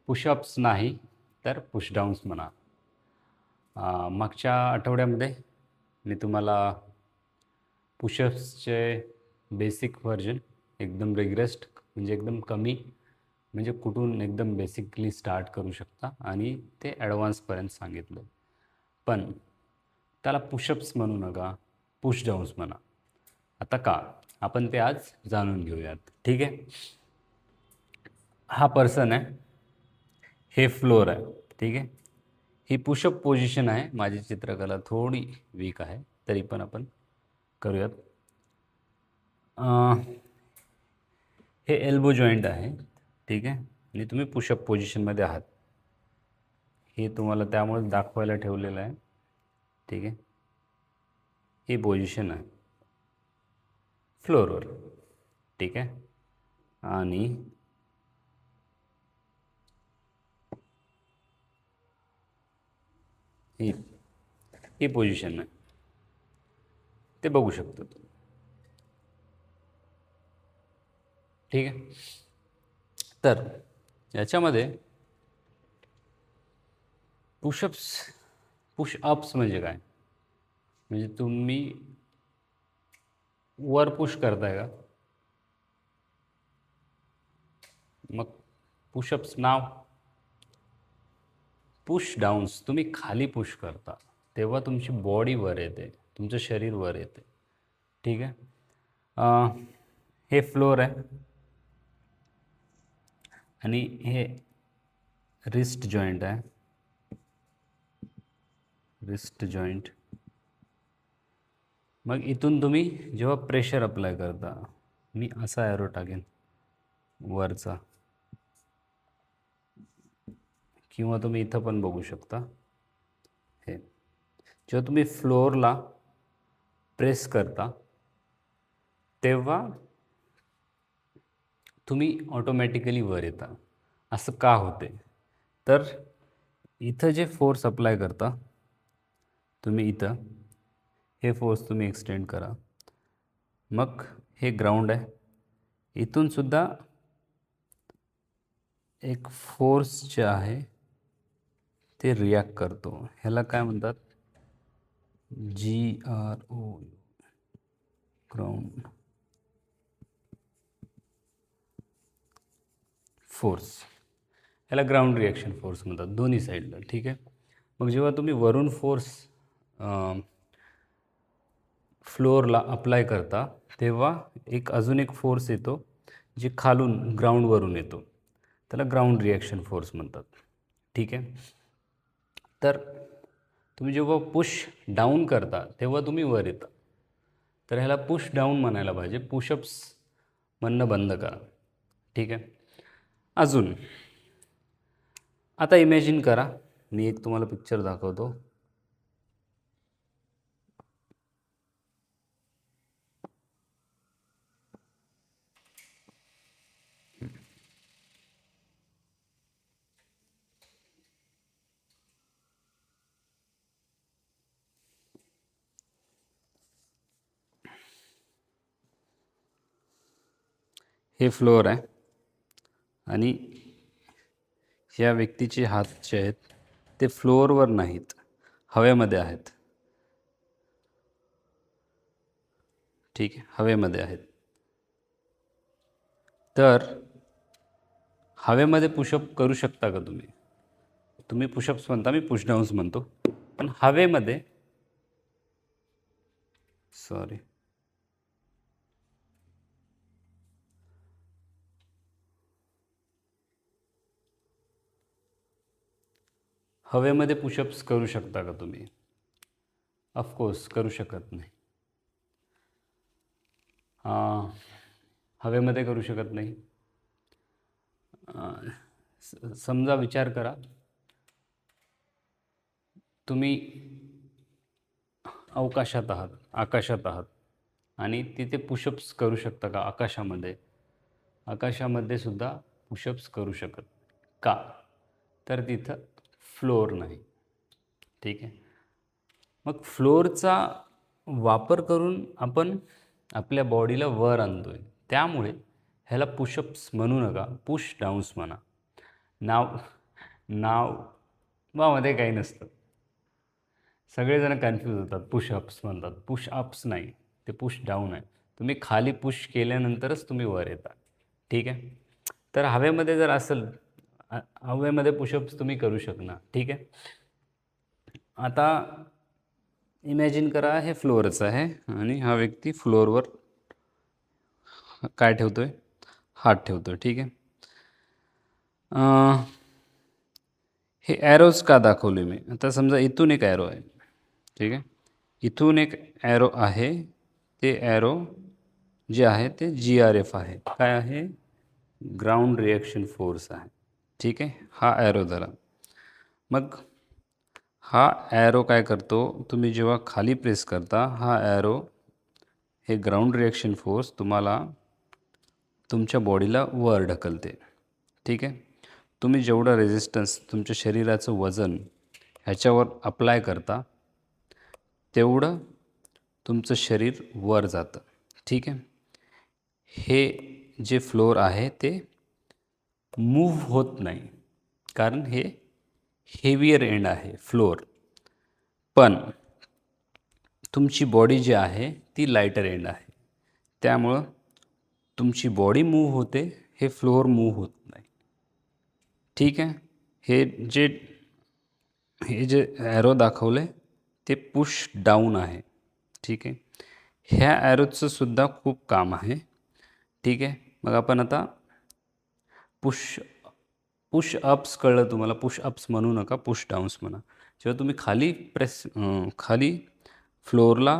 Pushups नाही तर पुशडाऊन्स म्हणा. मागच्या आठवड्यामध्ये मी तुम्हाला पुशअप्सचे बेसिक व्हर्जन एकदम रिग्रेस्ट म्हणजे एकदम कमी म्हणजे कुठून एकदम बेसिकली स्टार्ट करू शकता आणि ते ॲडव्हान्सपर्यंत सांगितलं. पण त्याला पुशअप्स म्हणू नका, पुशडाऊन्स म्हणा. आता का? आपण ते आज जाणून घेऊयात. ठीक आहे. हा पर्सन आहे, हे फ्लोर आहे. ठीक आहे. ही पुशअप पोझिशन आहे. माझी चित्रकला थोडी वीक आहे, तरी पण आपण करूयात. हे एल्बो जॉईंट आहे. ठीक आहे. आणि तुम्ही पुशअप पोझिशनमध्ये आहात. हे तुम्हाला त्यामुळे दाखवायला ठेवलेलं आहे. ठीक आहे. ही पोझिशन आहे फ्लोअरवर. ठीक आहे. आणि ही पोझिशन आहे, ते बघू शकतो तुम्ही. ठीक आहे. तर याच्यामध्ये पुशअप्स म्हणजे काय? म्हणजे तुम्ही वर पुश करताय का? मग पुशअप्स नाव. पुश डाऊन्स तुम्ही खाली पुश करता, तेव्हा तुमची बॉडी वर येते, तुमचं शरीर वर येते. ठीक आहे. हे फ्लोअर आहे आणि हे रिस्ट जॉईंट आहे. Wrist joint. मग इथून तुम्ही जेव्हा प्रेशर अप्लाय करता, मी असा ॲरो टाकेन वरचा, किंवा तुम्ही इथं पण बघू शकता. हे जेव्हा तुम्ही फ्लोअरला प्रेस करता तेव्हा तुम्ही ऑटोमॅटिकली वर येता. असं का होते? तर इथं जे फोर्स अप्लाय करता तुम्ही, इथं हे फोर्स तुम्ही एक्सटेंड करा. मग हे ग्राउंड आहे. इथून सुद्धा एक फोर्स जे आहे ते रिॲक्ट करतो. ह्याला काय म्हणतात? GRO, ground force. याला ग्राउंड रिॲक्शन फोर्स म्हणतात दोन्ही साईडला. ठीक आहे. मग जेव्हा तुम्ही वरून फोर्स फ्लोअरला अप्लाय करता तेव्हा अजून एक फोर्स येतो जे खालून ग्राउंडवरून येतो. त्याला ग्राउंड रिॲक्शन फोर्स म्हणतात. ठीक आहे. तर तुम्ही जेव्हा पुश डाऊन करता तेव्हा तुम्ही वर येता, तर ह्याला पुश डाऊन म्हणायला पाहिजे. पुशअप्स म्हणणं बंद करा. ठीक आहे. अजून आता इमॅजिन करा, मी एक तुम्हाला पिक्चर दाखवतो. हे फ्लोअर आहे आणि ह्या व्यक्तीचे हात जे आहेत ते फ्लोअरवर नाहीत, हवेमध्ये आहेत. ठीक आहे. हवेमध्ये आहेत. तर हवेमध्ये पुशअप करू शकता का तुम्ही? तुम्ही पुशअप्स म्हणता, मी पुशडाऊन्स म्हणतो. पण हवेमध्ये हवेमध्ये पुशअप्स करू शकता का तुम्ही? ऑफकोर्स करू शकत नाही. हवेमध्ये करू शकत नाही. समजा विचार करा, तुम्ही अवकाशात आहात, आकाशात आहात आणि तिथे पुशअप्स करू शकता का? आकाशामध्ये. आकाशामध्ये सुद्धा पुशअप्स करू शकत. का? तर तिथं फ्लोअर नाही. ठीक आहे. मग फ्लोअरचा वापर करून आपण आपल्या बॉडीला वर आणतोय, त्यामुळे ह्याला पुशअप्स म्हणू नका, पुश डाऊन्स म्हणा. नाव नावामध्ये काही नसतं. सगळेजण कन्फ्यूज होतात, पुशअप्स म्हणतात. पुशअप्स नाही, ते पुश डाऊन आहे. तुम्ही खाली पुश केल्यानंतरच तुम्ही वर येता. ठीक आहे. तर हवेमध्ये जर असेल, हवेमध्ये पुशअप्स तुम्ही करू शकणार. ठीक आहे. आता इमॅजिन करा हे फ्लोअरच आहे आणि हा व्यक्ती फ्लोअरवर काय ठेवतोय, हात ठेवतोय. ठीक आहे. हे ॲरोज का दाखवले मी, आता समजा इथून एक ॲरो आहे. ठीक आहे. इथून एक ॲरो आहे. ते ॲरो जे आहे ते GRF आहे. काय आहे? ग्राउंड रिॲक्शन फोर्स आहे. ठीक आहे. हा ॲरो झाला. मग हा ॲरो काय करतो, तुम्ही जेव्हा खाली प्रेस करता, हा ॲरो हे ग्राउंड रिॲक्शन फोर्स तुम्हाला तुमच्या बॉडीला वर ढकलते. ठीक आहे. तुम्ही जेवढं रेझिस्टन्स तुमच्या शरीराचं वजन ह्याच्यावर अप्लाय करता, तेवढं तुमचं शरीर वर जातं. ठीक आहे. हे जे फ्लोअर आहे ते मूव्ह होत नाही, कारण हे हेवियर एंड आहे फ्लोअर. पण तुमची बॉडी जी आहे ती लायटर एंड आहे. त्यामुळं तुमची बॉडी मूव्ह होते, हे फ्लोअर मूव्ह होत नाही. ठीक आहे. हे जे ॲरो दाखवले ते पुश डाऊन आहे. ठीक आहे. ह्या ॲरोचं सुद्धा खूप काम आहे. ठीक आहे. मग आपण आता पुश अप्स कळलं तुम्हाला. पुश अप्स म्हणू नका, पुश डाऊन्स म्हणा. जेव्हा तुम्ही खाली फ्लोअरला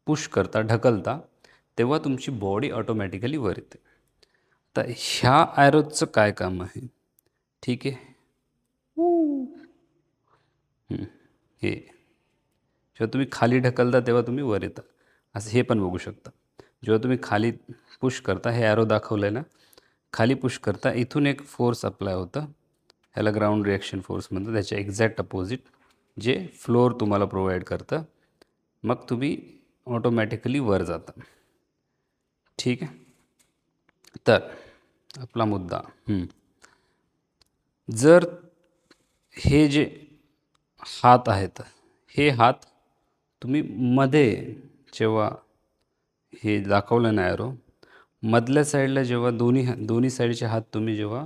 पुश करता, ढकलता, तेव्हा तुमची बॉडी ऑटोमॅटिकली वर येते. तर ह्या ॲरोचं काय काम आहे? ठीक आहे. हे जेव्हा तुम्ही खाली ढकलता तेव्हा तुम्ही वर येता, असं हे पण बघू शकता. जेव्हा तुम्ही खाली पुश करता, हे ॲरो दाखवलं आहे ना, खाली पुश करता, इथून एक फोर्स अप्लाय होतं, ह्याला ग्राउंड रिॲक्शन फोर्स म्हणतात. त्याच्या एक्झॅक्ट अपोजिट जे फ्लोअर तुम्हाला प्रोव्हाइड करतं, मग तुम्ही ऑटोमॅटिकली वर जाता. ठीक आहे. तर आपला मुद्दा, जर हे जे हात आहेत, हे हात तुम्ही मध्ये जेव्हा हे दाखवलं ना ॲरो, मधल्या साईडला जेव्हा दोन्ही साईडचे हात तुम्ही जेव्हा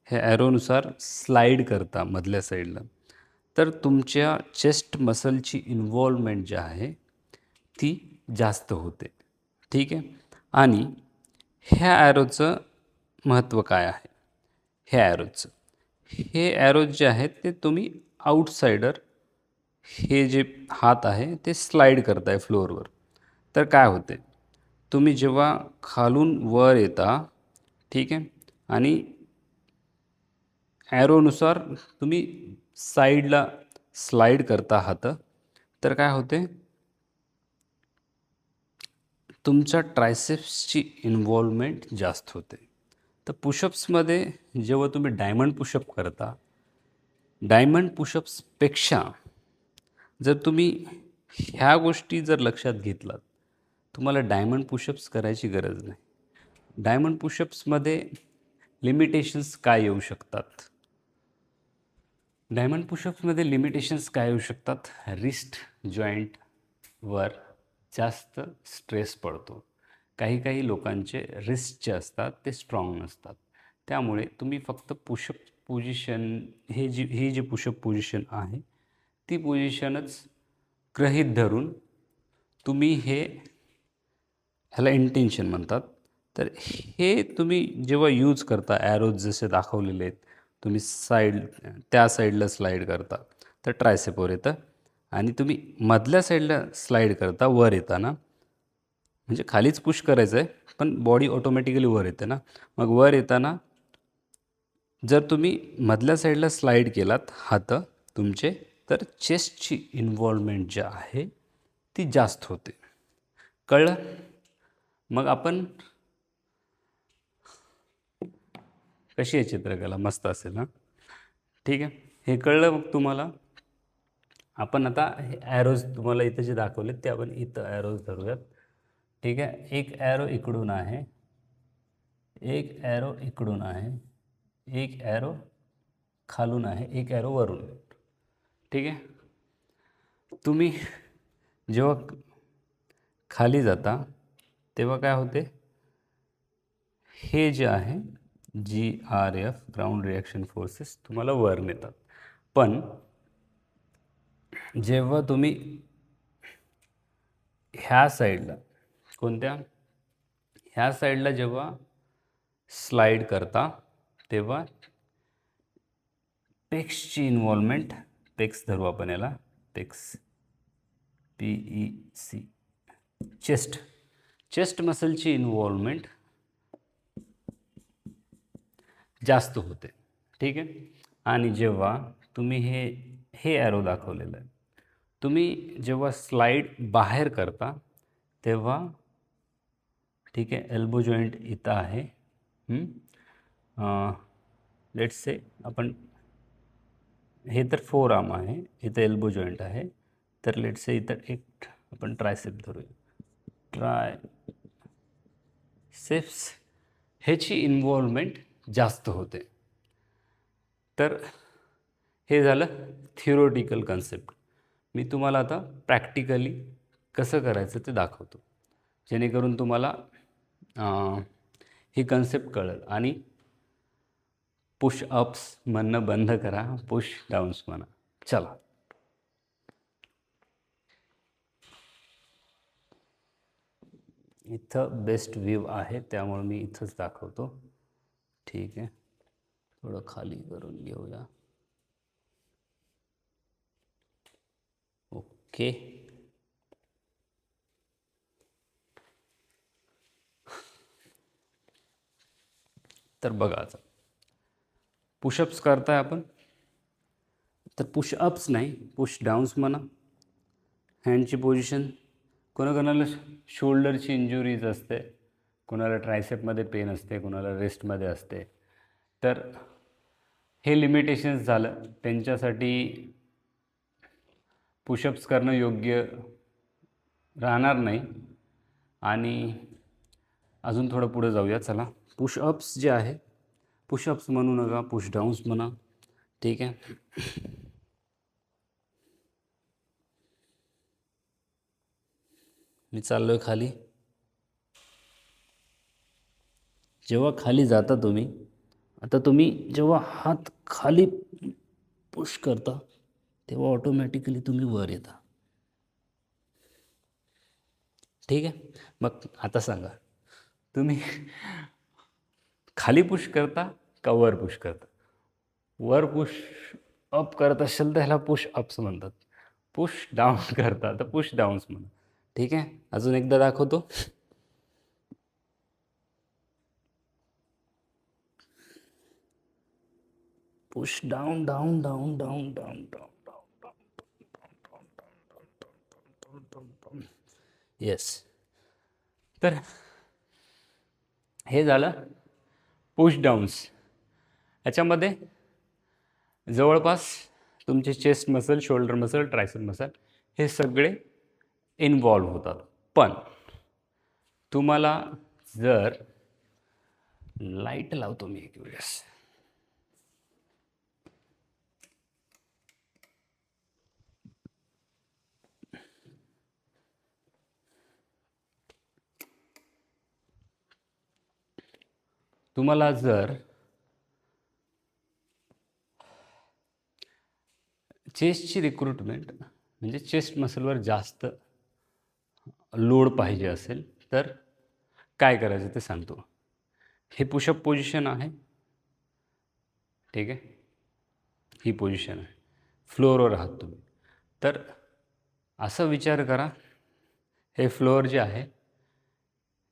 हे ॲरोनुसार स्लाईड करता मधल्या साईडला, तर तुमच्या चेस्ट मसलची इन्व्हॉल्वमेंट जी आहे ती जास्त होते. ठीक आहे. आणि ह्या ॲरोचं महत्त्व काय आहे? हे ॲरोज जे आहेत ते तुम्ही आउटसाइडर, हे जे हात आहे ते स्लाईड करताय फ्लोअरवर. तर काय होते, तुम्ही जेव्हा खालून वर येता, ठीक आहे, आणि ॲरोनुसार तुम्ही साईडला स्लाईड करता हात, तर काय होते, तुमच्या ट्रायसेप्सची इन्व्हॉल्वमेंट जास्त होते. तर पुशअप्समध्ये जेव्हा तुम्ही डायमंड पुशअप करता, डायमंड पुशअप्सपेक्षा जर तुम्ही ह्या गोष्टी जर लक्षात घेतलात, तुम्हाला डायमंड पुशअप्स करायची गरज नाही. डायमंड पुशअप्समध्ये लिमिटेशन्स काय येऊ शकतात? डायमंड पुशअप्समध्ये लिमिटेशन्स काय येऊ शकतात? रिस्ट जॉईंटवर जास्त स्ट्रेस पडतो. काही लोकांचे रिस्ट जे असतात ते स्ट्रॉंग नसतात. त्यामुळे तुम्ही फक्त पुशअप पोझिशन, ही जी पुशअप पोझिशन आहे ती पोझिशनच गृहीत धरून तुम्ही ह्याला इंटेन्शन म्हणतात. तर हे तुम्ही जेव्हा यूज करता, ॲरोज जसे दाखवलेले आहेत, तुम्ही त्या साईडला स्लाईड करता तर ट्रायसेपवर येतं, आणि तुम्ही मधल्या साईडला स्लाईड करता वर येताना, म्हणजे खालीच पुश करायचं आहे पण बॉडी ऑटोमॅटिकली वर येते ना. मग वर येताना जर तुम्ही मधल्या साईडला स्लाईड केलात हात तुमचे, तर चेस्टची इन्व्हॉल्वमेंट जी आहे ती जास्त होते. कळलं? मग आपण कशी आहे चित्रकला? मस्त असेल ना. ठीक आहे. हे कळलं मग तुम्हाला. आपण आता हे ॲरोज तुम्हाला इथं जे दाखवले ते आपण इथं ॲरोज धरूयात. ठीक आहे. एक ॲरो इकडून आहे, एक ॲरो इकडून आहे, एक ॲरो खालून आहे, एक ॲरो वरून. ठीक आहे. तुम्ही जेव्हा खाली जाता तेव्हा काय होते, हे जे आहे GRF ग्राउंड रिॲक्शन फोर्सेस तुम्हाला वर नेतात. पण जेव्हा तुम्ही ह्या साईडला, कोणत्या, ह्या साईडला जेव्हा स्लाईड करता तेव्हा पेक्सची इन्व्हॉल्वमेंट, पेक्स धरू आपण याला, पेक्स PEC, चेस्ट मसलची इन्व्हॉल्वमेंट जास्त होते. ठीक आहे. आणि जेव्हा तुम्ही हे ॲरो दाखवलेलं आहे, तुम्ही जेव्हा स्लाईड बाहेर करता तेव्हा, ठीक आहे, एल्बो जॉईंट इथं आहे. लेट्स से आपण, हे तर फोर आर्म आहे, इथं एल्बो जॉईंट आहे, तर लेट्स से इथं एक आपण ट्रायसेप धरूया, ट्रायसेप्स, ह्याची इन्व्हॉल्वमेंट जास्त होते. तर हे झालं थिओरिटिकल कन्सेप्ट. मी तुम्हाला आता प्रॅक्टिकली कसं करायचं ते दाखवतो, जेणेकरून तुम्हाला ही कन्सेप्ट कळेल. आणि पुश अप्स म्हणणं बंद करा, पुश डाऊन्स म्हणा. चला. इथं बेस्ट व्ह्यू आहे त्यामुळे मी इथंच दाखवतो. ठीक आहे, थोडं खाली करून घेऊया. ओके. तर बघा, आता पुशअप्स करताय आपण, तर पुशअप्स नाही, पुश डाऊन्स म्हणा. हँडची पोझिशन, कोणाकोणाला शोल्डरची इंजुरीज असते, कोणाला ट्रायसेपमध्ये पेन असते, कोणाला रेस्टमध्ये असते. तर हे लिमिटेशन्स झालं, त्यांच्यासाठी पुशअप्स करणं योग्य राहणार नाही. आणि अजून थोडं पुढे जाऊया. चला, पुशअप्स जे आहे, पुशअप्स म्हणू नका, पुश डाऊन्स म्हणा. ठीक आहे. मी चाललो आहे खाली. जेव्हा खाली जाता तुम्ही, आता तुम्ही जेव्हा हात खाली पुश करता तेव्हा ऑटोमॅटिकली तुम्ही वर येता. ठीक आहे. मग आता सांगा, तुम्ही खाली पुश करता का वर पुश करता? वर पुश अप करत असेल तर ह्याला पुश अप्स म्हणतात. पुश डाऊन करता तर पुश डाऊन्स म्हणा. ठीक आहे. अजून एकदा दाखवतो. Push down down down down down down down. Yes. तर हे झालं पुश डाऊन्स. याच्यामध्ये जवळपास तुमचे chest muscle, shoulder muscle, tricep muscle हे सगळे इन्व्हॉल्व होतात. पण तुम्हाला जर लाईट लावतो मी एक वेळेस, तुम्हाला जर चेस्टची रिक्रुटमेंट म्हणजे चेस्ट मसलवर जास्त लोड पाहिजे असेल तर काय करायचं ते सांगतो. हे पुशअप पोझिशन आहे. ठीक आहे. ही पोझिशन आहे, फ्लोअरवर आहात तुम्ही. तर असं विचार करा, हे फ्लोअर जे आहे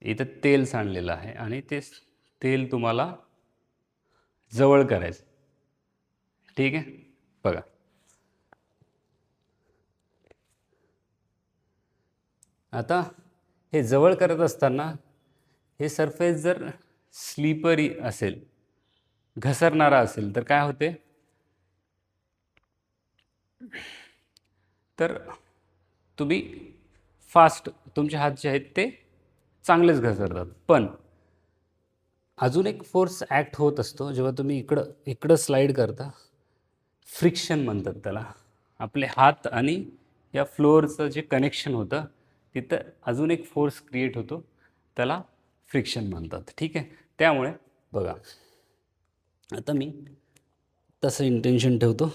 इथं तेल सांडलेलं आहे आणि ते तेल तुम्हाला जवळ करायचं. ठीक आहे. बघा, आता हे जवळ करत असताना हे सरफेस जर स्लिपरी असेल, घसरणारा असेल, तर काय होते, तर तुम्ही फास्ट, तुमचे हात जे आहेत ते चांगलेच घसरतात. पण अजून एक फोर्स ॲक्ट होत असतो जेव्हा तुम्ही इकडं स्लाईड करता फ्रिक्शन म्हणतात त्याला. आपले हात आणि या फ्लोअरचं जे कनेक्शन होतं तिथं अजून एक फोर्स क्रिएट होतो, त्याला फ्रिक्शन म्हणतात. ठीक आहे. त्यामुळे बघा, आता मी तसं इंटेन्शन ठेवतो.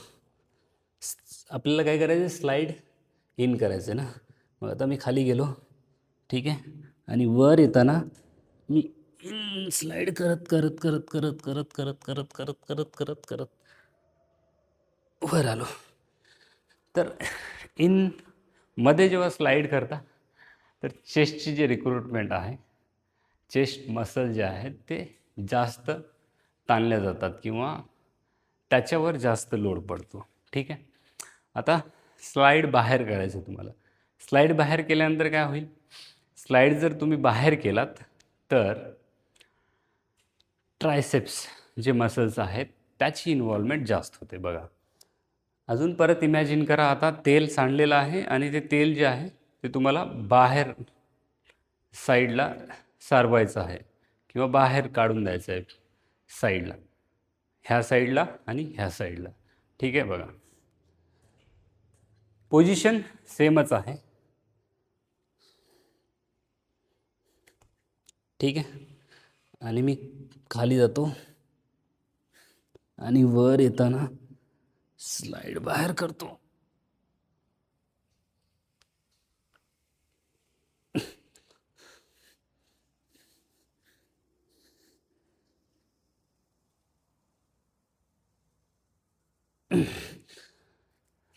आपल्याला काय करायचं, स्लाईड इन करायचं आहे ना. मग आता मी खाली गेलो. ठीक आहे. आणि वर येताना मी स्लाईड करत करत करत करत करत करत करत करत करत करत करत वर आलो. तर इन मध्ये जेव्हा स्लाईड करता तर चेस्टची जी रिक्रुटमेंट आहे, चेस्ट मसल जे आहेत ते जास्त ताणल्या जातात किंवा त्याच्यावर जास्त लोड पडतो. ठीक आहे. आता स्लाईड बाहेर करायचं तुम्हाला. स्लाईड बाहेर केल्यानंतर काय होईल, स्लाईड जर तुम्ही बाहेर केलात तर ट्रायसेप्स जे मसल्स आहेत त्याची इन्व्हॉल्वमेंट जास्त होते. बघा, अजून परत इमॅजिन करा, आता तेल सांडलेलं आहे आणि ते तेल जे आहे ते तुम्हाला बाहेर साईडला सारवायचं आहे किंवा बाहेर काढून द्यायचं आहे साईडला, ह्या साईडला आणि ह्या साईडला. ठीक आहे. बघा, पोझिशन सेमच आहे. ठीक आहे. आणि मी खाली जातो आणि वर येताना स्लाइड बाहेर करतो.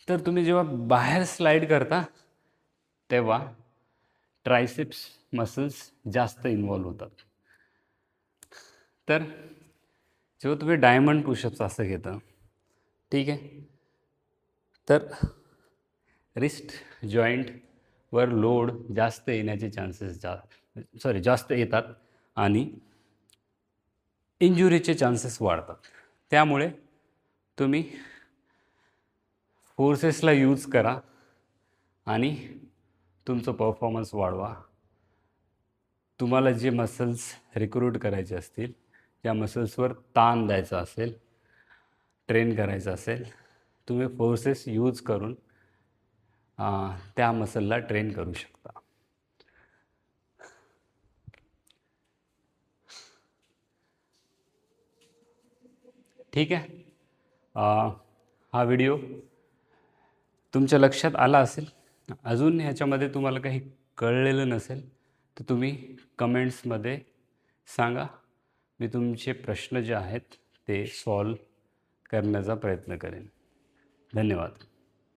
तर तुम्ही जेव्हा बाहेर स्लाइड करता तेव्हा ट्रायसेप्स मसल्स जास्त इन्वॉल्व होतात. तर जेव्हा तुम्ही डायमंड पुशअप्स असं घेता, ठीक आहे, तर रिस्ट जॉईंटवर लोड जास्त येण्याचे चान्सेस जास्त येतात आणि इंजुरीचे चान्सेस वाढतात. त्यामुळे तुम्ही फोर्सेसला यूज करा आणि तुमचं परफॉर्मन्स वाढवा. तुम्हाला जे मसल्स रिक्रूट करायचे असतील, ज्या मसल्सवर ताण द्यायचा असेल, ट्रेन करायचं असेल, तुम्ही फोर्सेस यूज करून त्या मसलला ट्रेन करू शकता. ठीक आहे. हा व्हिडिओ तुमच्या लक्षात आला असेल. अजून ह्याच्यामध्ये तुम्हाला काही कळलेलं नसेल तर तुम्ही कमेंट्समध्ये सांगा. मी तुमचे प्रश्न जे आहेत ते सॉल्व करण्याचा प्रयत्न करेन. धन्यवाद.